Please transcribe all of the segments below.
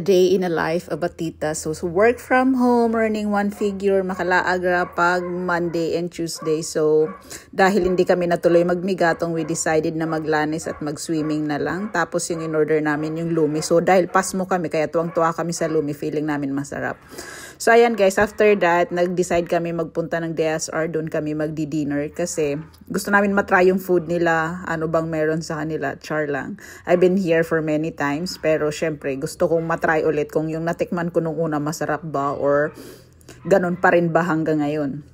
a day in a life of a tita. So work from home, earning one figure, makalaagra pag Monday and Tuesday. So dahil hindi kami natuloy magmigatong, we decided na maglanis at mag-swimming na lang. Tapos yung in-order namin yung lumi. So dahil pasmo kami, kaya tuwang-tuwa kami sa lumi, feeling namin masarap. So ayan guys, after that, nag-decide kami magpunta ng DSR. Doon kami magdi-dinner kasi gusto namin matry yung food nila. Ano bang meron sa kanila? Char lang. I've been here for many times, pero syempre gusto kong matry ulit kung yung natikman ko nung una masarap ba or ganun pa rin ba hanggang ngayon.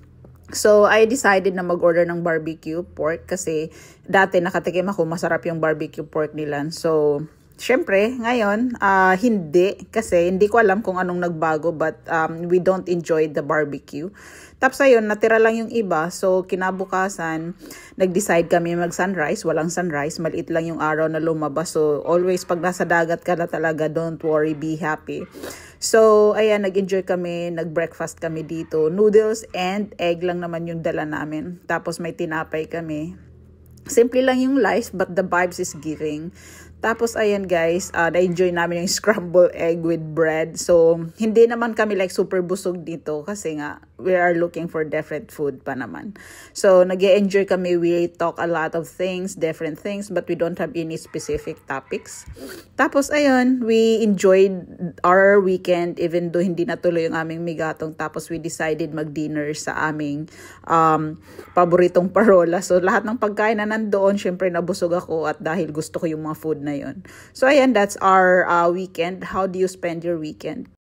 So, I decided na mag-order ng barbecue pork kasi dati nakatikim ako, masarap yung barbecue pork nila. So, syempre, ngayon, hindi. Kasi hindi ko alam kung anong nagbago but we don't enjoy the barbecue. Tapos ayun, natira lang yung iba. So, kinabukasan, nag-decide kami mag-sunrise. Walang sunrise. Maliit lang yung araw na lumabas. So, always pag nasa dagat ka na talaga, don't worry, be happy. So, ayan, nag-enjoy kami. Nag-breakfast kami dito. Noodles and egg lang naman yung dala namin. Tapos may tinapay kami. Simple lang yung life but the vibes is giving. Tapos ayan guys, na-enjoy namin yung scrambled egg with bread. So, hindi naman kami like super busog dito kasi nga we are looking for different food pa naman. So, nag-enjoy kami. We talk a lot of things, different things, but we don't have any specific topics. Tapos ayun, we enjoyed our weekend even though hindi natuloy yung aming migatong. Tapos we decided mag-dinner sa aming paboritong parola. So, lahat ng pagkain na nandoon, syempre nabusog ako at dahil gusto ko yung mga food na yun. So, ayan, that's our weekend. How do you spend your weekend?